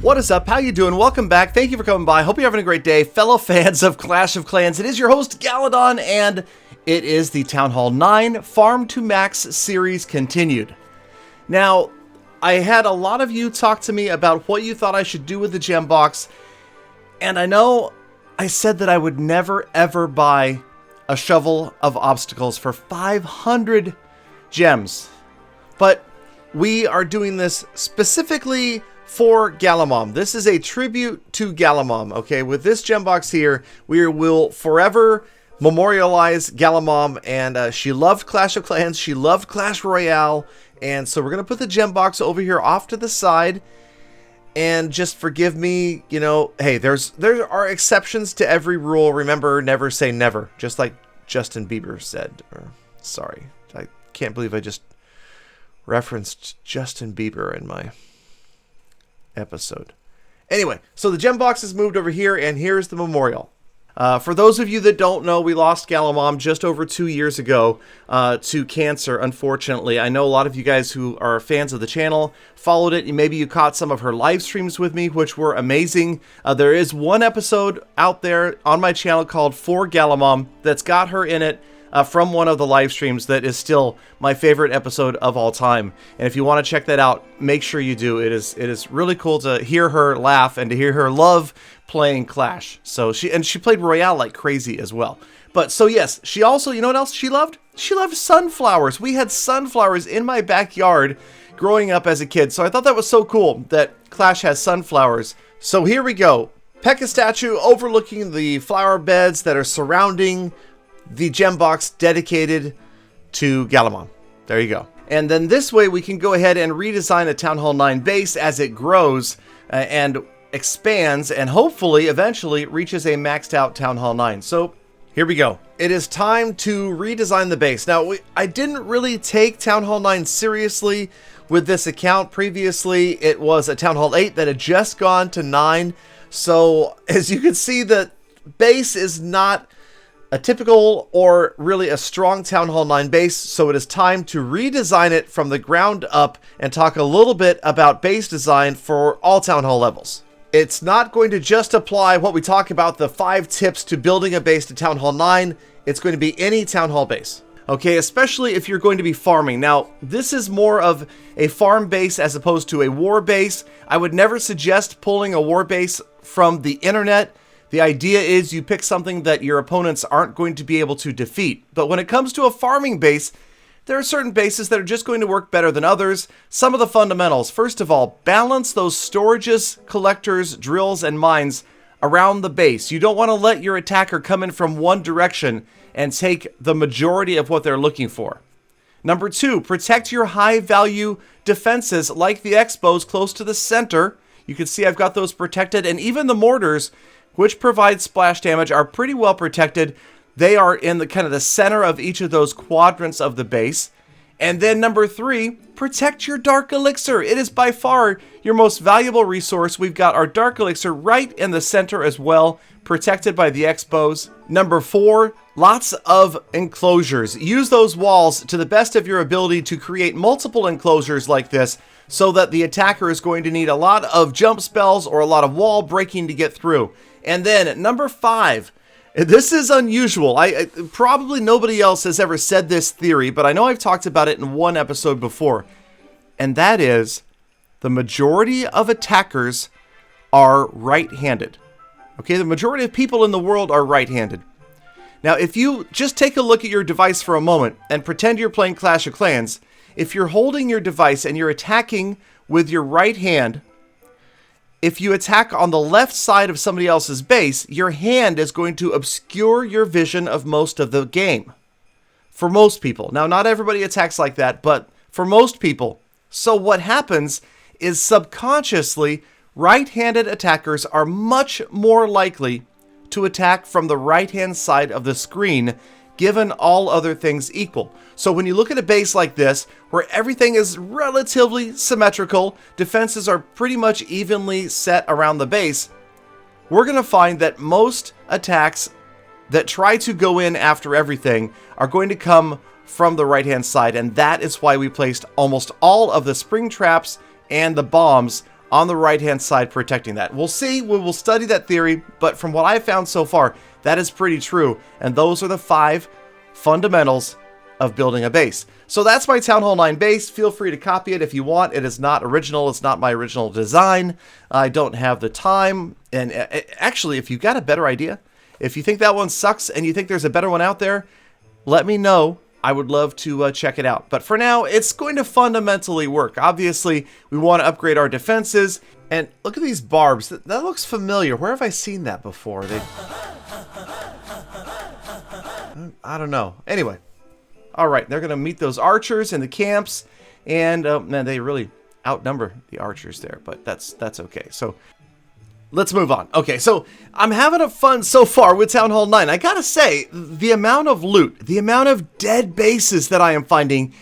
What is up? How you doing? Welcome back. Thank you for coming by. Hope you're having a great day. Fellow fans of Clash of Clans, it is your host, Galadon, and it is the Town Hall 9 Farm to Max series continued. Now, I had a lot of you talk to me about what you thought I should do with the gem box, and I know I said that I would never ever buy a shovel of obstacles for 500 gems, but we are doing this specifically for Galamom. This is a tribute to Galamom, okay? With this gem box here, we will forever memorialize Galamom, and she loved Clash of Clans, she loved Clash Royale, and so we're going to put the gem box over here off to the side, and just forgive me, you know, hey, there are exceptions to every rule. Remember, never say never, just like Justin Bieber said. Sorry, I can't believe I just referenced Justin Bieber in my episode. Anyway, so the gem box is moved over here, and here's the memorial. For those of you that don't know, we lost Galamom just over 2 years ago to cancer, unfortunately. I know a lot of you guys who are fans of the channel followed it. Maybe you caught some of her live streams with me, which were amazing. There is one episode out there on my channel called For Galamom that's got her in it from one of the live streams that is still my favorite episode of all time. And if you want to check that out, make sure you do. It is really cool to hear her laugh and to hear her love playing Clash. So she played Royale like crazy as well. But so yes, she also, you know what else she loved? She loved sunflowers. We had sunflowers in my backyard growing up as a kid. So I thought that was so cool that Clash has sunflowers. So here we go. P.E.K.K.A statue overlooking the flower beds that are surrounding the gem box dedicated to Galamom. There you go. And then this way we can go ahead and redesign a Town Hall 9 base as it grows and expands, and hopefully eventually reaches a maxed out Town Hall 9. So here we go. It is time to redesign the base. Now, I didn't really take Town Hall 9 seriously with this account. Previously, it was a Town Hall 8 that had just gone to 9. So as you can see, the base is not a typical or really a strong Town Hall 9 base, so it is time to redesign it from the ground up and talk a little bit about base design for all Town Hall levels. It's not going to just apply what we talk about, the 5 tips to building a base to Town Hall 9. It's going to be any Town Hall base. Okay, especially if you're going to be farming. Now, this is more of a farm base as opposed to a war base. I would never suggest pulling a war base from the internet. The idea is you pick something that your opponents aren't going to be able to defeat. But when it comes to a farming base, there are certain bases that are just going to work better than others. Some of the fundamentals. First of all, balance those storages, collectors, drills, and mines around the base. You don't want to let your attacker come in from one direction and take the majority of what they're looking for. Number 2, protect your high-value defenses like the Expos close to the center. You can see I've got those protected, and even the mortars, which provide splash damage, are pretty well protected. They are in the kind of the center of each of those quadrants of the base. And then number 3, protect your Dark Elixir. It is by far your most valuable resource. We've got our Dark Elixir right in the center as well, protected by the Expos. Number 4, lots of enclosures. Use those walls to the best of your ability to create multiple enclosures like this, so that the attacker is going to need a lot of jump spells or a lot of wall breaking to get through. And then number 5, this is unusual. I probably nobody else has ever said this theory, but I know I've talked about it in one episode before. And that is, the majority of attackers are right-handed. Okay, the majority of people in the world are right-handed. Now, if you just take a look at your device for a moment and pretend you're playing Clash of Clans, if you're holding your device and you're attacking with your right hand, if you attack on the left side of somebody else's base, your hand is going to obscure your vision of most of the game. For most people. Now, not everybody attacks like that, but for most people. So what happens is subconsciously, right-handed attackers are much more likely to attack from the right-hand side of the screen, given all other things equal. So when you look at a base like this, where everything is relatively symmetrical, defenses are pretty much evenly set around the base, we're going to find that most attacks that try to go in after everything are going to come from the right-hand side, and that is why we placed almost all of the spring traps and the bombs on the right-hand side protecting that. We'll see. We will study that theory, but from what I've found so far, that is pretty true. And those are the 5 fundamentals of building a base. So that's my Town Hall 9 base. Feel free to copy it if you want. It is not original. It's not my original design. I don't have the time. And actually, if you've got a better idea, if you think that one sucks and you think there's a better one out there, let me know. I would love to check it out. But for now, it's going to fundamentally work. Obviously, we want to upgrade our defenses. And look at these barbs. That looks familiar. Where have I seen that before? I don't know. Anyway. All right, they're going to meet those archers in the camps. And, man, they really outnumber the archers there. But that's okay. So let's move on. Okay, so I'm having a fun so far with Town Hall 9. I gotta say, the amount of loot, the amount of dead bases that I am finding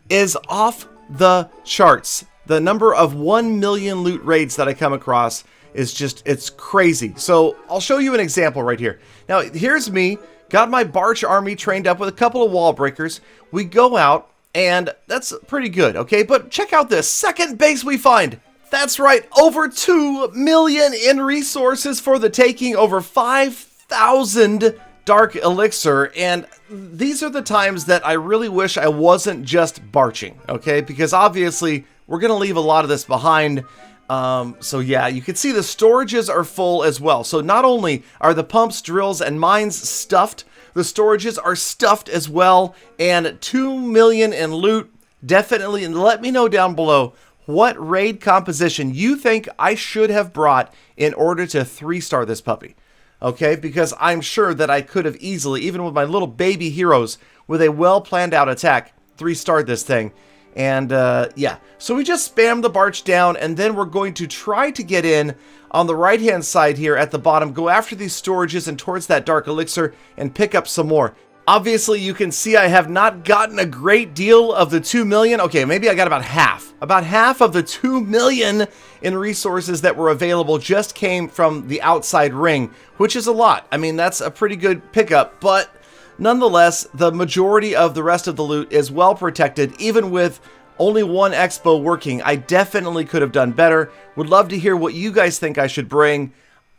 is off the charts. The number of 1 million loot raids that I come across is just, it's crazy. So I'll show you an example right here. Now, here's me, got my Barch army trained up with a couple of wall breakers. We go out, and that's pretty good, okay? But check out this second base we find. That's right, over 2 million in resources for the taking, over 5,000 dark elixir, and these are the times that I really wish I wasn't just barching, okay? Because obviously, we're going to leave a lot of this behind. So yeah, you can see the storages are full as well. So not only are the pumps, drills, and mines stuffed, the storages are stuffed as well, and 2 million in loot, definitely, and let me know down below what raid composition you think I should have brought in order to 3-star this puppy. Okay, because I'm sure that I could have easily, even with my little baby heroes, with a well-planned out attack, 3-starred this thing. And yeah, so we just spam the Barch down, and then we're going to try to get in on the right-hand side here at the bottom, go after these storages and towards that dark elixir and pick up some more. Obviously, you can see I have not gotten a great deal of the 2 million. Okay, maybe I got about half. About half of the 2 million in resources that were available just came from the outside ring, which is a lot. I mean, that's a pretty good pickup, but nonetheless, the majority of the rest of the loot is well protected, even with only one expo working. I definitely could have done better. Would love to hear what you guys think I should bring.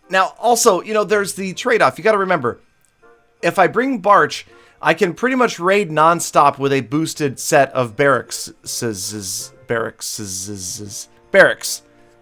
Now, also, you know, there's the trade-off. You got to remember, if I bring Barch, I can pretty much raid non-stop with a boosted set of barracks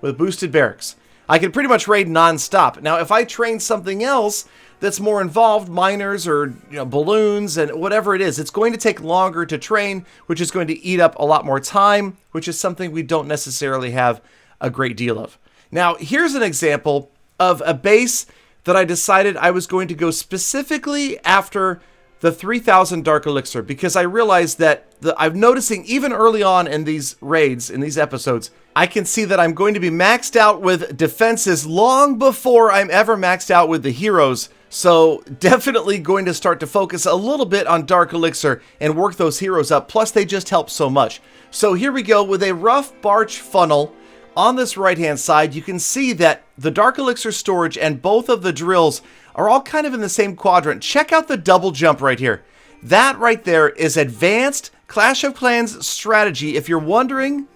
with boosted barracks. I can pretty much raid non-stop. Now, if I train something else that's more involved, miners or balloons and whatever it is, it's going to take longer to train, which is going to eat up a lot more time, which is something we don't necessarily have a great deal of. Now, here's an example of a base that I decided I was going to go specifically after the 3,000 Dark Elixir, because I realized that I'm noticing even early on in these raids, in these episodes, I can see that I'm going to be maxed out with defenses long before I'm ever maxed out with the heroes. So definitely going to start to focus a little bit on Dark Elixir and work those heroes up. Plus, they just help so much. So here we go with a rough Barch funnel. On this right-hand side, you can see that the Dark Elixir storage and both of the drills are all kind of in the same quadrant. Check out the double jump right here. That right there is advanced Clash of Clans strategy. If you're wondering,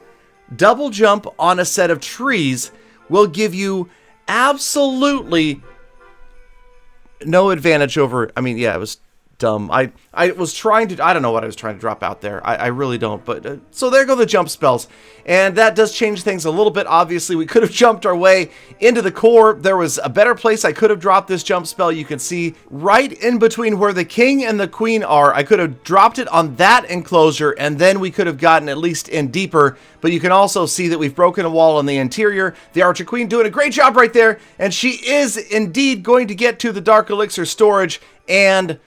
double jump on a set of trees will give you absolutely no advantage over, I mean, yeah, it was dumb. I was trying to, I don't know what I was trying to drop out there. I really don't, but so there go the jump spells. And that does change things a little bit. Obviously, we could have jumped our way into the core. There was a better place I could have dropped this jump spell. You can see right in between where the king and the queen are. I could have dropped it on that enclosure, and then we could have gotten at least in deeper. But you can also see that we've broken a wall on the interior. The Archer Queen doing a great job right there, and she is indeed going to get to the Dark Elixir storage and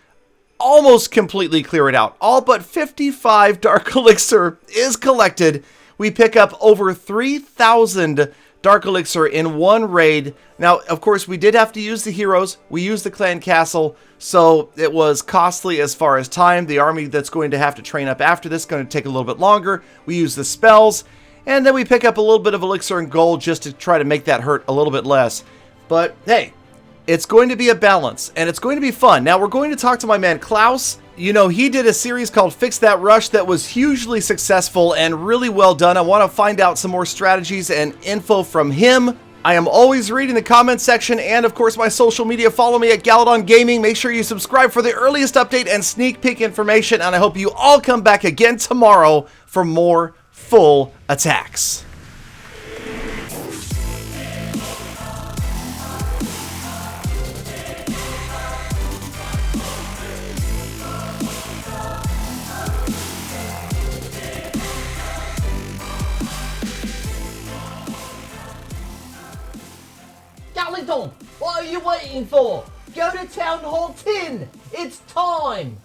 almost completely clear it out. All but 55 Dark Elixir is collected. We pick up over 3,000 Dark Elixir in one raid. Now, of course, we did have to use the heroes. We used the clan castle, so it was costly as far as time. The army that's going to have to train up after this is going to take a little bit longer. We use the spells, and then we pick up a little bit of elixir and gold just to try to make that hurt a little bit less. But hey, it's going to be a balance, and it's going to be fun. Now, we're going to talk to my man Klaus You know, he did a series called Fix That Rush that was hugely successful and really well done. I want to find out some more strategies and info from him. I am always reading the comment section and, of course, my social media. Follow me at Galadon Gaming. Make sure you subscribe for the earliest update and sneak peek information. And I hope you all come back again tomorrow for more full attacks. Galadon, what are you waiting for? Go to Town Hall 10. It's time.